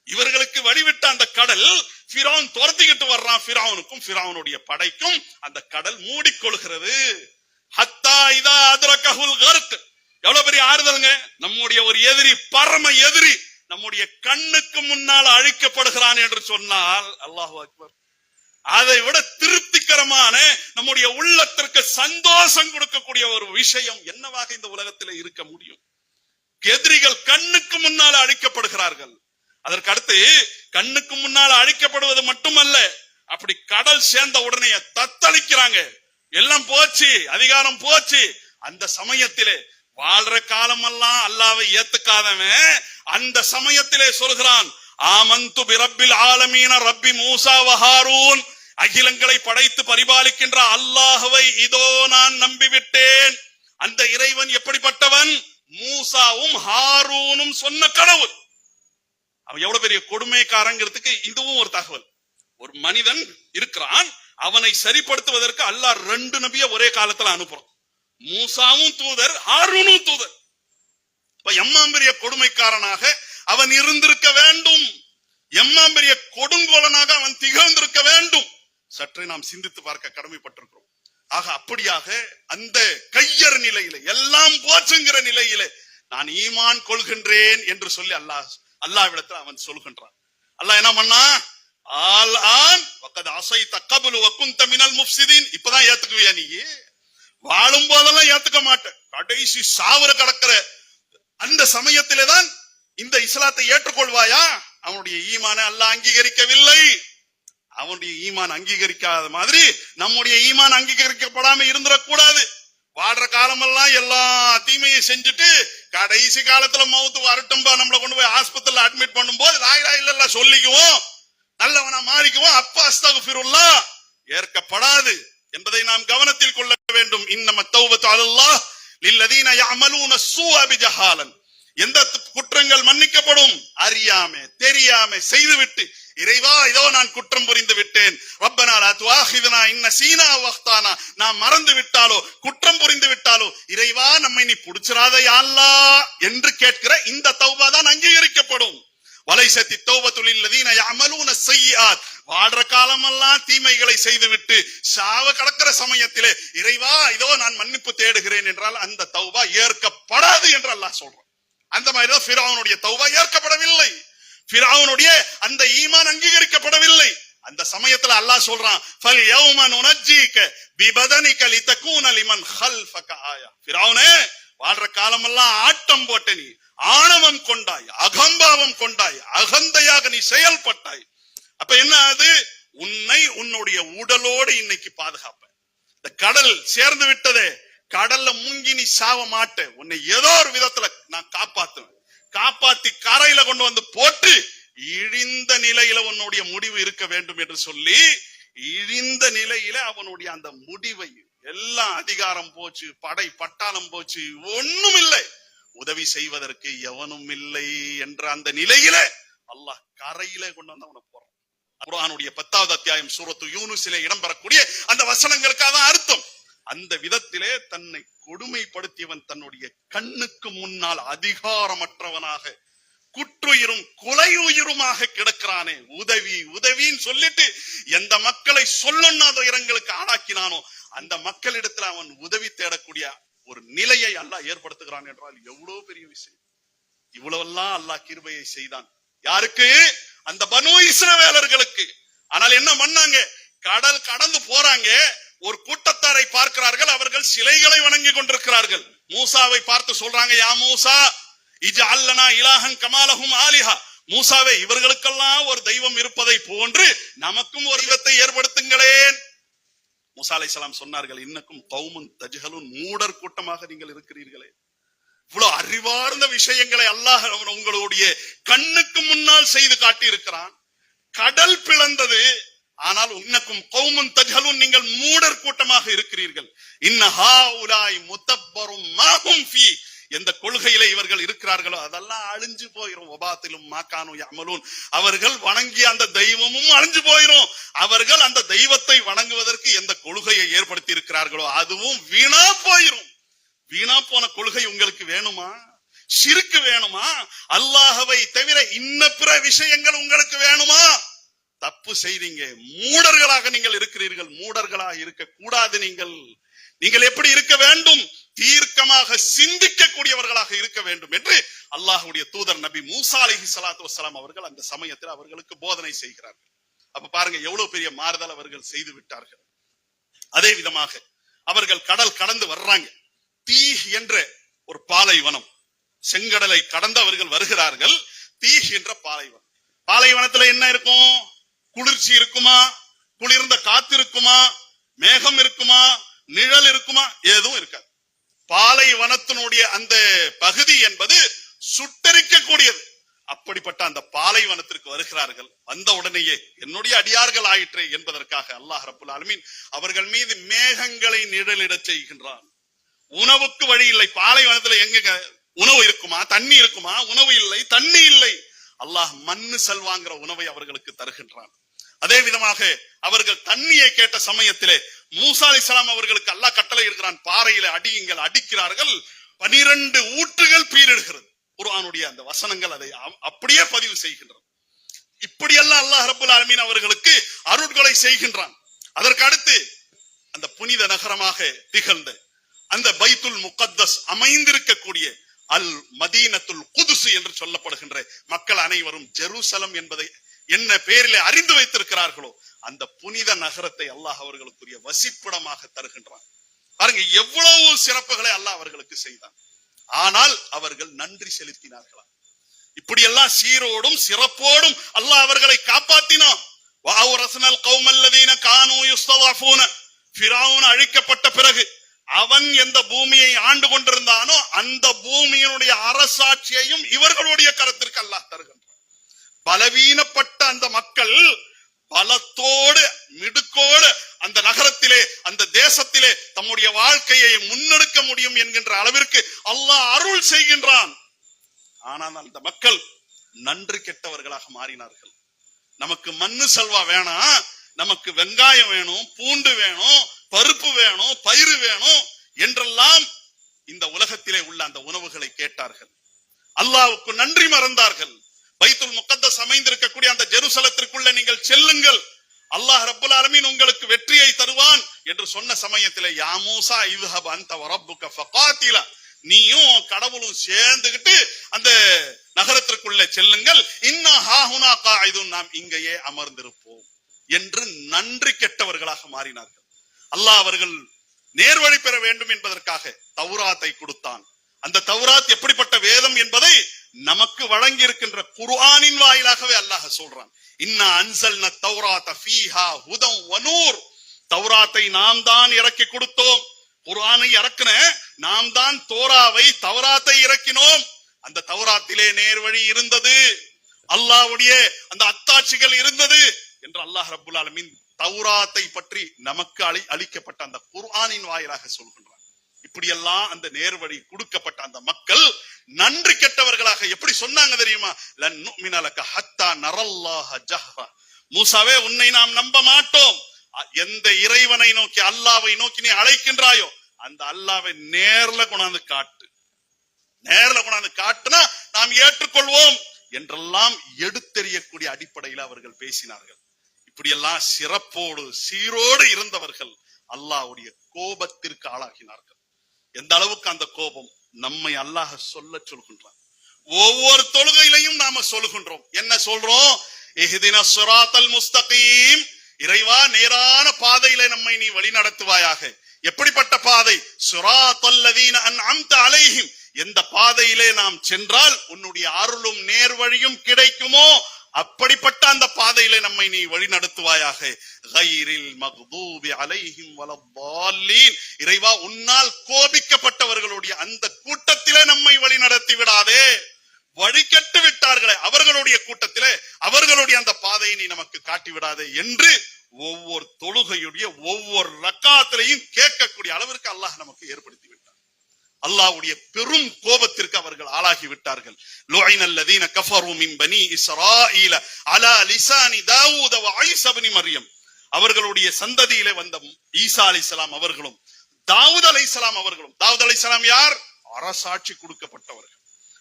இவர்களுக்கு வழிவிட்ட அந்த கடல் ஃபிரௌன் துரத்திக்கிட்டு வர்றான். ஃபிரௌனுக்கும் ஃபிரௌனுடைய படைக்கும் அந்த கடல் மூடிக்கொள்கிறது. ஹத்தா இதா அத்ரகஹுல் கர்க், எவ்வளவு பெரிய ஆறுதலுங்க. நம்முடைய ஒரு எதிரி, பரம எதிரி நம்முடைய கண்ணுக்கு முன்னால் அழிக்கப்படுகிறான் என்று சொன்னால், அல்லாஹு அக்பர், அதை விட திருப்திகரமான நம்முடைய உள்ளத்திற்கு சந்தோஷம் கொடுக்கக்கூடிய ஒரு விஷயம் என்னவாக இந்த உலகத்தில் இருக்க முடியும்? எதிரிகள் கண்ணுக்கு முன்னால் அழிக்கப்படுகிறார்கள். அதற்கு அடுத்து கண்ணுக்கு முன்னால் அழிக்கப்படுவது மட்டுமல்ல, அப்படி கடல் சேர்ந்த உடனே தத்தளிக்கிறாங்க. எல்லாம் போச்சு, அதிகாரம் போச்சு. அந்த சமயத்திலே வாழ்ற காலமெல்லாம் அல்லாஹ்வை ஏத்துக்காதவன் அந்த சமயத்திலே சொல்கிறான், ஆமந்து பிரப்பில் ஆலமீன ரப்பி மூசா வ ஹாரூன், அகிலங்களை படைத்து பரிபாலிக்கின்ற அல்லாஹ்வை இதோ நான் நம்பிவிட்டேன். அந்த இறைவன் எப்படிப்பட்டவன்? மூசாவும் ஹாரூனும் சொன்ன கடவுள். அவன் எவ்வளவு பெரிய கொடுமைக்காரங்கிறதுக்கு இதுவும் ஒரு தகவல். ஒரு மனிதன் இருக்கிறான், அவனை சரிப்படுத்துவதற்கு அல்லாஹ் 2 நபியை ஒரே காலத்துல அனுப்புறான். மூசாவும் தூதர், ஹாரூனும் தூதர். எம்மாம்பெரிய கொடுமைக்காரனாக அவன் இருந்திருக்க வேண்டும், எம்மாம்பெரிய கொடுங்கோலனாக அவன் திகழ்ந்திருக்க வேண்டும். சற்றே நாம் சிந்தித்து பார்க்க கடமைப்பட்டிருக்கிறோம். ஆக அப்படியாக அந்த கையர் நிலையில, எல்லாம் போச்சுங்கிற நிலையில நான் ஈமான் கொள்கின்றேன் என்று சொல்லி அல்லாஹ்விடத்தில் அவன் சொல்கின்றான். அல்லாஹ் என்ன பண்ணா, இப்பதான் ஏத்துக்குவியா? நீ வாழும் போதெல்லாம் ஏத்துக்க மாட்டேன், கடைசி சாவர கடக்கிற அந்த சமயத்திலேதான் இந்த இஸ்லாத்தை ஏற்றுக்கொள்வாயா? அவனுடைய ஈமான அல்லாஹ் அங்கீகரிக்கவில்லை. அவனுடைய ஈமான் அங்கீகரிக்காத மாதிரி நம்முடைய ஈமான் அங்கீகரிக்கப்படாம இருந்துடக்கூடாது. வாடுற காலமெல்லாம் எல்லா தீமையும் செஞ்சுட்டு கடைசி காலத்துல மவுத்து வரட்டும்பா, நம்மளை கொண்டு போய் ஆஸ்பத்திரியில அட்மிட் பண்ணும் போது லா இலாஹ இல்லல்லாஹ் சொல்லிக்குவோம், நல்லவனா மாறிக்குவோம், அப்ப அஸ்தக்ஃபிருல்லாஹ் ஏற்கப்படாது என்பதை நாம் கவனத்தில் கொள்ள வேண்டும். இன்னம தௌபத்து அலல்லாஹ் லில்லதீன யஅமலூன ஸூஅ பிஜஹாலன். எந்த குற்றங்கள் மன்னிக்கப்படும்? அறியாம தெரியாம செய்துவிட்டு, இறைவா இதோ நான் குற்றம் புரிந்து விட்டேன், ரப்பனா லா துஆஹிதுனா இன் நஸீனா வ அக்தானா, நான் மறந்து விட்டாலோ குற்றம் புரிந்து விட்டாலோ இறைவா நம்மை நீ புடிச்சிராத யா அல்லாஹ் என்று கேட்கிற இந்த தௌபா தான் அங்கீகரிக்கப்படும். வலைசத்தி தௌபத்து லில்லதீன யஅமலூன ஸய்யிஆத், வாடுற காலமெல்லாம் தீமைகளை செய்துவிட்டு சாவ கடக்கிற சமயத்திலே இறைவா இதோ நான் மன்னிப்பு தேடுகிறேன் என்றால் அந்த தௌபா ஏற்கப்படாது என்று அல்லாஹ் சொல்றான். அந்த மாதிரிதான் ஃபிரௌனுடைய தௌபா ஏற்கப்படவில்லை, ஃபிரௌனுடைய அந்த ஈமான் அங்கீகரிக்கப்படவில்லை. அந்த சமயத்துல அல்லாஹ் சொல்றான், ஃபல் யௌம நுனஜ்ஜீக பிபதனிக லிதகூன லிமன் கல்ஃபக ஆயா. ஃபிரௌனே, வாழ்ற காலமெல்லாம் ஆட்டம் போட்ட நீ, ஆணவம் கொண்டாய், அகம்பாவம் கொண்டாய், அகந்தையாக நீ செயல்பட்டாய். அப்ப என்ன ஆகுது? உன்னை உன்னுடைய உடலோடு இன்னைக்கு பாதுகாப்ப. இந்த கடல் சேர்ந்து விட்டதே, கடல்ல மூங்கி நீ சாவ மாட்ட, உன்னை ஏதோ ஒரு விதத்துல நான் காப்பாத்துவேன். காப்பாத்தி கரையில கொண்டு வந்து போட்டு இழிந்த நிலையில உன்னுடைய முடிவு இருக்க வேண்டும் என்று சொல்லி, இழிந்த நிலையில அவனுடைய அந்த முடிவை எல்லாம், அதிகாரம் போச்சு, படை பட்டாளம் போச்சு, ஒண்ணும் இல்லை, உதவி செய்வதற்கு எவனும் இல்லை என்ற அந்த நிலையில அல்லாஹ் கரையில கொண்டு வந்து அவனை போறான். குர்ஆனுடைய 10வது அத்தியாயம் சூரத்து யூனுஸிலே இடம்பெறக்கூடிய அந்த வசனங்களுக்காக அர்த்தம். அந்த விதத்திலே தன்னை கொடுமைப்படுத்தியவன் தன்னுடைய கண்ணுக்கு முன்னால் அதிகாரமற்றவனாக குற்றுயிரும் கொலையுயிருமாக கிடக்கிறானே. உதவி உதவின்னு சொல்லிட்டு எந்த மக்களை சொல்லொண்ணாத இடங்களுக்கு ஆளாக்கினானோ அந்த மக்களிடத்துல அவன் உதவி தேடக்கூடிய ஒரு நிலையை அல்லாஹ் ஏற்படுத்துகிறான் என்றால் எவ்வளவு பெரிய விஷயம். இவ்வளவெல்லாம் அல்லாஹ் கிருபையை செய்தான். யாருக்கு? அந்த பனூ இஸ்ரவேலர்களுக்கு. ஆனால் என்ன பண்ணாங்க? கடல் கடந்து போறாங்க, ஒரு கூட்டத்தாரை பார்க்கிறார்கள், அவர்கள் சிலைகளை வணங்கி கொண்டிருக்கிறார்கள். மூசாவை பார்த்து சொல்றாங்க, யா மூசா இஜ்அல் லனா இலாஹன் கமா லஹும் ஆலிஹா. மூசாவே, இவர்களுக்கெல்லாம் ஒரு தெய்வம் இருப்பதை போன்று நமக்கும் ஒரு தெய்வத்தை ஏற்படுத்துங்களேன். மூசா அலைஹிஸ்ஸலாம் சொன்னார்கள், இன்னக்கும் கௌமுன் தஜ்ஹலூன், மூடர் கூட்டமாக நீங்கள் இருக்கிறீர்களே. இவ்வளவு அறிவார்ந்த விஷயங்களை அல்லாஹ் உங்களுடைய கண்ணுக்கு முன்னால் செய்து காட்டி இருக்கிறான். கடல் பிளந்தது, ஆனால் இன்னக்கும் கௌமுன் தஜ்ஹலூன், நீங்கள் மூடர் கூட்டமாக இருக்கிறீர்கள். இன்ன ஹாஉலாய் முத்தப்பரும் மாஹும் ஃபீ, எந்த கொள்கையில இவர்கள் இருக்கிறார்களோ அதெல்லாம் அழிஞ்சு போயிரும். வபாத்திலும் மாகானு யஅமலூன், அவர்கள் வணங்கிய அந்த தெய்வமும் அழிஞ்சு போயிரும். அவர்கள் அந்த தெய்வத்தை வணங்குவதற்கு எந்த கொள்கையை ஏற்படுத்தி இருக்கிறார்களோ அதுவும் வீணா போயிரும். வீணா போன கொள்கை உங்களுக்கு வேணுமா? ஷிர்க் வேணுமா? அல்லாஹ்வை தவிர இன்ன பிற விஷயங்கள் உங்களுக்கு வேணுமா? தப்பு செய்தீங்க, மூடர்களாக நீங்கள் இருக்கிறீர்கள். மூடர்களாக இருக்க கூடாது. நீங்கள் எப்படி இருக்க வேண்டும்? தீர்க்கமாக சிந்திக்கக்கூடியவர்களாக இருக்க வேண்டும் என்று அல்லாஹ்வுடைய தூதர் நபி மூசா அலைஹிஸ்ஸலாத்து வஸ்ஸலாம் அவர்கள் அந்த சமயத்தில் அவர்களுக்கு போதனை செய்கிறார்கள். அப்ப பாருங்க எவ்வளவு பெரிய மாறுதல் அவர்கள் செய்து விட்டார்கள். அதே விதமாக அவர்கள் கடல் கடந்து வர்றாங்க. தீஹ் என்ற ஒரு பாலைவனம், செங்கடலை கடந்து அவர்கள் வருகிறார்கள். தீஹ் என்ற பாலைவனம், பாலைவனத்துல என்ன இருக்கும்? குளிர்ச்சி இருக்குமா? குளிர்ந்த காத்து இருக்குமா? மேகம் இருக்குமா? நிழல் இருக்குமா? எதுவும் இருக்காது. பாலைவனத்தினுடைய அந்த பகுதி என்பது சுட்டரிக்கக்கூடியது. அப்படிப்பட்ட அந்த பாலைவனத்திற்கு வருகிறார்கள். வந்த உடனேயே என்னுடைய அடியார்கள் ஆயிற்று என்பதற்காக அல்லாஹ் ரப்புல் ஆலமீன் அவர்கள் மீது மேகங்களை நிழலிடச் செய்கின்றான். உணவுக்கு வழி இல்லை. பாலைவனத்துல எங்க உணவு இருக்குமா? தண்ணி இருக்குமா? உணவு இல்லை, தண்ணி இல்லை. அல்லாஹ் மண்ணு சல்வாங்கிற உணவை அவர்களுக்கு தருகின்றான். அதே விதமாக அவர்கள் தண்ணியை கேட்ட சமயத்திலே மூசா அலைஹிஸ்ஸலாம் அவர்களுக்கு அல்லாஹ் கட்டளை இருக்கிறான், பாறையில அடியுங்கள். அடிக்கிறார்கள், 12 ஊற்றுகள் பீரிடுகிறது. குர்ஆனுடைய அந்த வசனங்கள் அதை அப்படியே பதிவு செய்கின்றன. இப்படியெல்லாம் அல்லாஹ் ரப்புல் ஆலமீன் அவர்களுக்கு அருட்களை செய்கின்றான். அதற்கு அடுத்து அந்த புனித நகரமாக திகழ்ந்த அந்த பைத்துல் முகத்தஸ் அமைந்திருக்கக்கூடிய அல் மதீனத்துல் குதுஸ் என்று சொல்லப்படுகின்ற மக்கள் அனைவரும் ஜெருசலம் என்பதை என்ன பெயரிலே அறிந்து வைத்திருக்கிறார்களோ அந்த புனித நகரத்தை அல்லாஹ் அவர்களுக்குரிய வசிப்பிடமாக தருகின்றான். பாருங்க எவ்வளவு சிறப்புகளை அல்லாஹ் அவர்களுக்கு செய்தான். ஆனால் அவர்கள் நன்றி செலுத்தினார்களா? இப்படியெல்லாம் சீரோடும் சிறப்போடும் அல்லாஹ் அவர்களை காப்பாற்றினான். அழிக்கப்பட்ட பிறகு அவன் எந்த பூமியை ஆண்டு கொண்டிருந்தானோ அந்த பூமியினுடைய அரசாட்சியையும் இவர்களுடைய கருத்திற்கு அல்லாஹ் தருகின்றான். பலவீனப்பட்ட அந்த மக்கள் பலத்தோடு மிடுக்கோடு அந்த நகரத்திலே அந்த தேசத்திலே தம்முடைய வாழ்க்கையை முன்னெடுக்க முடியும் என்கின்ற அளவிற்கு அல்லாஹ் அருள் செய்கின்றான். ஆனால் அந்த மக்கள் நன்றி கெட்டவர்களாக மாறினார்கள். நமக்கு மண்ணு சல்வா வேணாம், நமக்கு வெங்காயம் வேணும், பூண்டு வேணும், பருப்பு வேணும், பயிறு வேணும் என்றெல்லாம் இந்த உலகத்திலே உள்ள அந்த உணவுகளை கேட்டார்கள். அல்லாஹ்வுக்கு நன்றி மறந்தார்கள். பைத்துல் முகத்தஸ் அமைந்திருக்கக்கூடிய அந்த ஜெருசலத்திற்குள்ள நீங்கள் செல்லுங்கள், அல்லாஹ் ரப்புல் ஆலமீன் உங்களுக்கு வெற்றியை தருவான் என்று சொன்ன சமயத்திலே யா மூசா இத்ஹப் அன்த வரப்புக ஃபகாத்திலா, நீயும் கடவுளும் சேர்ந்துகிட்டு அந்த நகரத்திற்குள்ள செல்லுங்கள், இன்னா ஹாஹுனா காயிதுன், நாம் இங்கேயே அமர்ந்திருப்போம் என்று நன்றி கெட்டவர்களாக மாறினார்கள். அல்லாஹ் அவர்கள் நேர்வழி பெற வேண்டும் என்பதற்காக தௌராத்தை கொடுத்தான். அந்த தௌராத் எப்படிப்பட்ட வேதம் என்பதை நமக்கு வழங்கி இருக்கின்ற குர்ஆனின் வாயிலாகவே அல்லாஹ் சொல்றான். இன்னா அன்ஸல்னா தௌராத ஃபீஹா ஹுதன் வ நூர், தௌராத்தை நாம் தான் இறக்கி கொடுத்தோம். குர்ஆனை இறக்கின நாம் தான் தோராவை தௌராத்தை இறக்கினோம். அந்த தௌராத்திலே நேர்வழி இருந்தது, அல்லாஹ்வுடைய அந்த அத்தாட்சிகள் இருந்தது என்று அல்லாஹ் ரப்புல் ஆலமீன் தௌராத்தை பற்றி நமக்கு அளிக்கப்பட்ட அந்த குர்ஆனின் வாயிலாக சொல்கின்றான். இப்படியெல்லாம் அந்த நேர்வழி கொடுக்கப்பட்ட அந்த மக்கள் நன்றி கெட்டவர்களாக எப்படி சொன்னாங்க தெரியுமா? லன் நுமின லக ஹத்தா நரல்லாஹ ஜஹ்ரா, மூசாவே உன்னை நாம் நம்ப மாட்டோம், எந்த இறைவனை நோக்கி அல்லாஹ்வை நோக்கி நீ அழைக்கின்றாயோ அந்த அல்லாஹ்வை நேர்ல கொண்டாந்து காட்டு, நேர்ல கொண்டாந்து காட்டுனா நாம் ஏற்றுக்கொள்வோம் என்றெல்லாம் எடுத்தெறியக்கூடிய அடிப்படையில் அவர்கள் பேசினார்கள். இப்படியெல்லாம் சிறப்போடு சீரோடு இருந்தவர்கள் அல்லாஹ்வுடைய கோபத்திற்கு ஆளாகினார்கள். எந்த அளவுக்கு அந்த கோபம் நம்மை அல்லாஹ் சொல்கின்றான். ஒவ்வொரு தொழுகையிலையும் நாம சொல்லுகின்றோம். என்ன சொல்றோம்? இஹ்தினஸ் ஸிராத்தல் முஸ்தகீம், இறைவா நேரான பாதையிலே நம்மை நீ வழி நடத்துவாயாக. எப்படிப்பட்ட பாதை? ஸிராத்தல் லதீன அன்அம்த அலைஹிம், எந்த பாதையிலே நாம் சென்றால் உன்னுடைய அருளும் நேர்வழியும் கிடைக்குமோ அப்படிப்பட்ட அந்த பாதையிலே நம்மை நீ வழி நடத்துவாயாக. கைரில் மக்தூபி அலைஹிம் வலத்தாலீன், இறைவா உன்னால் கோபிக்கப்பட்டவர்களுடைய அந்த கூட்டத்திலே நம்மை வழி நடத்தி விடாதே. வழிகட்டு விட்டார்களே அவர்களுடைய கூட்டத்திலே அவர்களுடைய அந்த பாதையை நீ நமக்கு காட்டி விடாதே என்று ஒவ்வொரு தொழுகையுடைய ஒவ்வொரு ரக்காத்திலையும் கேட்கக்கூடிய அளவிற்கு அல்லாஹ் நமக்கு ஏற்படுத்தி விட்டார். அல்லாஹ்வுடைய பெரும் கோபத்திற்கு அவர்கள் ஆளாகி விட்டார்கள். லுஐனல் லதீன கஃபரு மின் பனி இஸ்ராயீல அலா லிசானி தாவூத வ ஈஸா இப்னு மர்யம், அவர்களுடைய சந்ததியிலே வந்த ஈசா அலைஹிஸ்ஸலாம் அவர்களும் தாவூத் அலைஹிஸ்ஸலாம் அவர்களும். தாவூத் அலைஹிஸ்ஸலாம் யார்? அரசாட்சி கொடுக்கப்பட்டவர்கள்.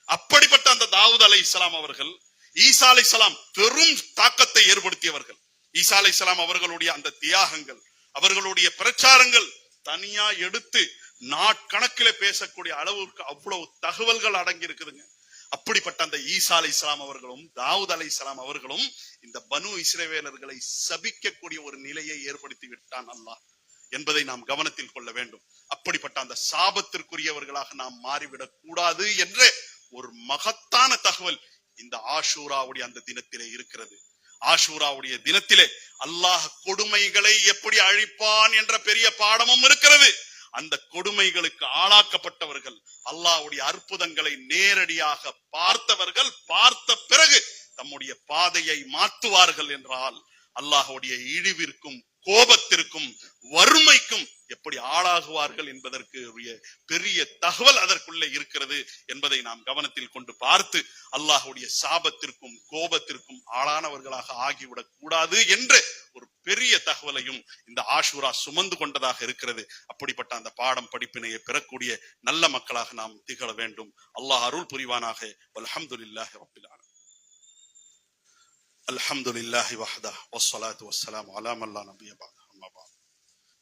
அப்படிப்பட்ட அந்த தாவூத் அலைஹிஸ்ஸலாம் அவர்கள் ஈசா அலைஹிஸ்ஸலாம் பெரும் தாக்கத்தை ஏற்படுத்தியவர்கள். ஈசா அலைஹிஸ்ஸலாம் அவர்களுடைய அந்த தியாகங்கள், அவர்களுடைய பிரச்சாரங்கள் தனியா எடுத்து நாட்கணக்கிலே பேசக்கூடிய அளவுக்கு அவ்வளவு தகவல்கள் அடங்கி இருக்குதுங்க. அப்படிப்பட்ட அந்த ஈசா அலைஹிஸ்ஸலாம் அவர்களும் தாவூத் அலைஹிஸ்ஸலாம் அவர்களும் இந்த பனு இஸ்ரவேலர்களை சபிக்கக்கூடிய ஒரு நிலையை ஏற்படுத்தி விட்டான் அல்லாஹ் என்பதை நாம் கவனத்தில் கொள்ள வேண்டும். அப்படிப்பட்ட அந்த சாபத்திற்குரியவர்களாக நாம் மாறிவிடக் கூடாது என்ற ஒரு மகத்தான தகவல் இந்த ஆஷூராவுடைய அந்த தினத்திலே இருக்கிறது. ஆஷூராவுடைய தினத்திலே அல்லாஹ் கொடுமைகளை எப்படி அழிப்பான் என்ற பெரிய பாடமும் இருக்கிறது. அந்த கொடுமைகளுக்கு ஆளாக்கப்பட்டவர்கள், அல்லாஹ்வுடைய அற்புதங்களை நேரடியாக பார்த்தவர்கள், பார்த்த பிறகு தம்முடைய பாதையை மாற்றுவார்கள் என்றால் அல்லாஹ்வுடைய இழிவிற்கும் கோபத்திற்கும் வறுமைக்கும் எப்படி ஆளாகுவார்கள் என்பதற்கு பெரிய தகவல் அதற்குள்ளே இருக்கிறது என்பதை நாம் கவனத்தில் கொண்டு பார்த்து அல்லாஹ்வுடைய சாபத்திற்கும் கோபத்திற்கும் ஆளானவர்களாக ஆகிவிடக் கூடாது என்ற ஒரு பெரிய தகவலையும் இந்த ஆஷூரா சுமந்து கொண்டதாக இருக்கிறது. அப்படிப்பட்ட அந்த பாடம் படிப்பினையை பெறக்கூடிய நல்ல மக்களாக நாம் திகழ வேண்டும். அல்லாஹ் அருள் புரிவானாக. வல்ஹம்துலில்லாஹி ரப்பில் ஆலமீன். அல்ஹம்துலில்லாஹி வஹ்தஹ் வஸ்ஸலாத்து வஸ்ஸலாமு அலா மன் லா நபிய்ய பஅத். அம்மா பஅத்.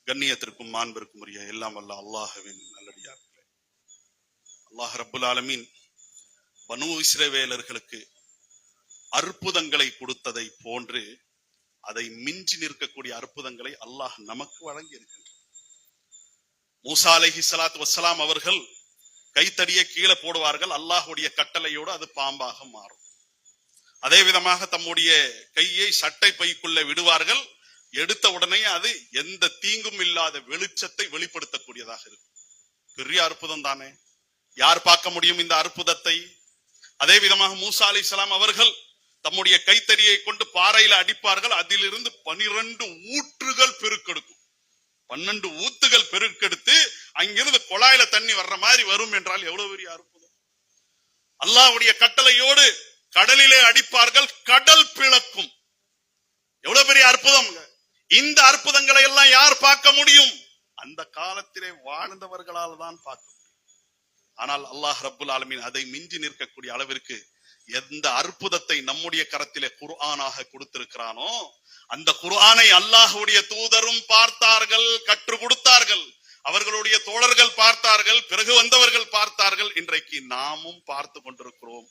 கண்ணியத்திற்கும் மாண்பிற்கும் உரிய எல்லாம் வல்ல அல்லாஹ்வின் நல்லடியார்களே, அல்லாஹ் ரப்புல் ஆலமீன் பனூ இஸ்ரவேலர்களுக்கு அற்புதங்களை கொடுத்ததை போன்று அதை மிஞ்சி நிற்கக்கூடிய அற்புதங்களை அல்லாஹ் நமக்கு வழங்கி இருக்கின்றார். மூசா அலைஹிஸ்ஸலாத்து வஸ்ஸலாம் அவர்கள் கைத்தடியை கீழே போடுவார்கள், அல்லாஹ்வுடைய கட்டளையோடு அது பாம்பாக மாறும். அதே விதமாக தம்முடைய கையை சட்டை பைக்குள்ள விடுவார்கள், எடுத்த உடனே அது எந்த தீங்கும் இல்லாத வெளிச்சத்தை வெளிப்படுத்தக்கூடியதாக இருக்கும். பெரிய அற்புதம் தானே, யார் பார்க்க முடியும் இந்த அற்புதத்தை? அதே விதமாக மூசா அலைஹிஸ்ஸலாம் அவர்கள் தம்முடைய கைத்தறியை கொண்டு பாறையில அடிப்பார்கள், அதிலிருந்து 12 ஊற்றுகள் பெருக்கெடுக்கும். 12 ஊத்துகள் பெருக்கெடுத்து அங்கிருந்து குழாயில தண்ணி வர்ற மாதிரி வரும் என்றால் எவ்வளவு பெரிய அற்புதம்! அல்லாஹ்வுடைய கட்டளையோடு கடலிலே அடிப்பார்கள், கடல் பிளக்கும். எவ்வளவு பெரிய அற்புதம்! இந்த அற்புதங்களை எல்லாம் யார் பார்க்க முடியும்? அந்த காலத்திலே வாழ்ந்தவர்களால் தான் பார்க்க முடியும். ஆனால் அல்லாஹ் ரப்புல் ஆலமீன் அதை மிஞ்சி நிற்கக்கூடிய அளவிற்கு எந்த அற்புதத்தை நம்முடைய கரத்திலே குர்ஆனாக கொடுத்திருக்கிறானோ அந்த குர்ஆனை அல்லாஹ்வுடைய தூதரும் பார்த்தார்கள், கற்றுக் கொடுத்தார்கள். அவர்களுடைய தோழர்கள் பார்த்தார்கள், பிறகு வந்தவர்கள் பார்த்தார்கள். இன்றைக்கு நாமும் பார்த்து கொண்டிருக்கிறோம்.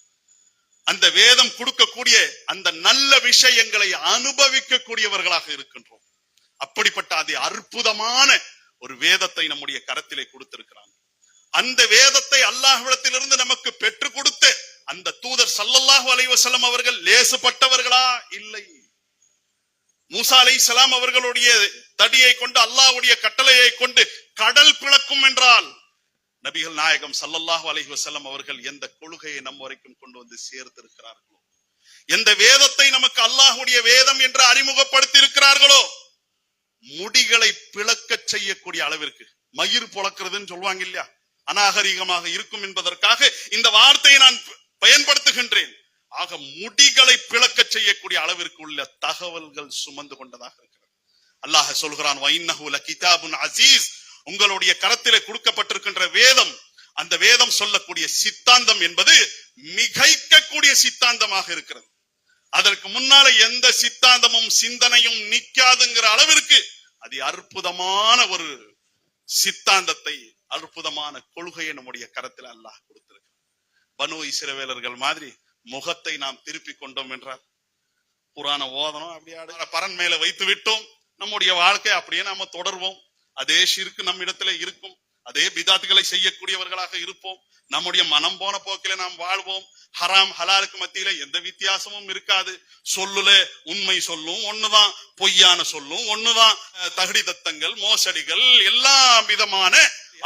அந்த வேதம் கொடுக்கக்கூடிய அந்த நல்ல விஷயங்களை அனுபவிக்க கூடியவர்களாக இருக்கின்றோம். அப்படிப்பட்ட அது அற்புதமான ஒரு வேதத்தை நம்முடைய கரத்திலே கொடுத்திருக்கிறாங்க. அந்த வேதத்தை அல்லாஹ்விடத்திலிருந்து நமக்கு பெற்றுக் கொடுத்த அந்த தூதர் ஸல்லல்லாஹு அலைஹி வஸல்லம் அவர்கள் லேசுப்பட்டவர்களா? இல்லை. மூசா அலைஹிஸ்ஸலாம் அவர்களுடைய தடியை கொண்டு, அல்லாஹ்வுடைய கட்டளையை கொண்டு கடல் பிளக்கும் என்றால் நபிகள் நாயகம் ஸல்லல்லாஹு அலைஹி வஸல்லம் அவர்கள் எந்த கொள்கையை நம் வரைக்கும் கொண்டு வந்து சேர்த்திருக்கிறார்களோ, எந்த வேதத்தை நமக்கு அல்லாஹ்வுடைய வேதம் என்று அறிமுகப்படுத்தி இருக்கிறார்களோ, முடிகளை பிளக்க செய்யக்கூடிய அளவிற்கு, மயிர் பொளக்கிறதுன்னு சொல்லுவாங்க இல்லையா, அநாகரிகமாக இருக்கும் என்பதற்காக இந்த வார்த்தையை நான் பயன்படுத்துகின்றேன். ஆக முடிகளை பிளக்க செய்யக்கூடிய அளவிற்கு உள்ள தகவல்கள் சுமந்து கொண்டதாக இருக்கிறது. அல்லாஹ் சொல்கிறான், வஇன்னஹு லகிதாபுன் அஸீஸ், உங்களுடைய கரத்திலே கொடுக்கப்பட்டிருக்கின்ற வேதம், அந்த வேதம் சொல்லக்கூடிய சித்தாந்தம் என்பது மிகைக்கக்கூடிய சித்தாந்தமாக இருக்கிறது. அதற்கு முன்னால எந்த சித்தாந்தமும் சிந்தனையும் நிற்காதுங்கிற அளவிற்கு அது அற்புதமான ஒரு சித்தாந்தத்தை, அற்புதமான கொள்கையை நம்முடைய கரத்தில் அல்லாஹ் கொடுத்திருக்கிறார். பனூ இஸ்ரவேலர்கள் மாதிரி முகத்தை நாம் திருப்பி கொண்டோம் என்றால், குர்ஆனை ஓதணும், அப்படியே பரன் மேல வைத்து விட்டோம், நம்முடைய வாழ்க்கை அப்படியே நாம தொடர்வோம். அதே ஷிர்க் நம்ம இடத்துல இருக்கும், அதே பிதாத்துகளை செய்யக்கூடியவர்களாக இருப்போம், நம்முடைய மனம் போன போக்கில நாம் வாழ்வோம். ஹராம் ஹலாலுக்கு மத்தியில எந்த வித்தியாசமும் இருக்காது. சொல்லுல உண்மை சொல்லும் ஒண்ணுதான், பொய்யான சொல்லும் ஒண்ணுதான், தகுதி தத்தங்கள், மோசடிகள், எல்லா விதமான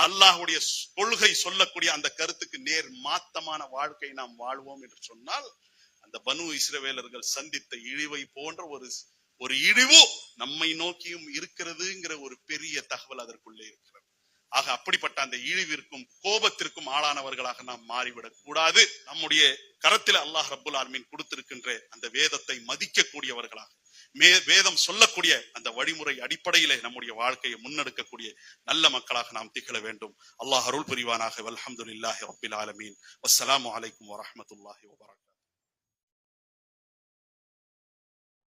அல்லாஹ்வுடைய கொள்கை சொல்லக்கூடிய அந்த கருத்துக்கு நேர் மாத்தமான வாழ்க்கை நாம் வாழ்வோம் என்று சொன்னால், அந்த பனூ இஸ்ரவேலர்கள் சந்தித்த இழிவை போன்ற ஒரு இழிவு நம்மை நோக்கியும் இருக்கிறதுங்கிற ஒரு பெரிய தகவல் அதற்குள்ளே இருக்கிறது. ஆக அப்படிப்பட்ட அந்த இழிவிற்கும் கோபத்திற்கும் ஆளானவர்களாக நாம் மாறிவிடக் கூடாது. நம்முடைய கரத்தில் அல்லாஹ் ரப்புல் ஆலமீன் கொடுத்திருக்கின்ற அந்த வேதத்தை மதிக்க கூடியவர்களாக, வேதம் சொல்லக்கூடிய அந்த வழிமுறை அடிப்படையிலே நம்முடைய வாழ்க்கையை முன்னெடுக்கக்கூடிய நல்ல மக்களாக நாம் திகழ வேண்டும். அல்லாஹ் அருள் புரிவானாக. வல்ஹம்துலில்லாஹி ரப்பில் ஆலமீன். வஸ்ஸலாமு அலைக்கும் வரஹ்மத்துல்லாஹி வபரகாத்துஹு.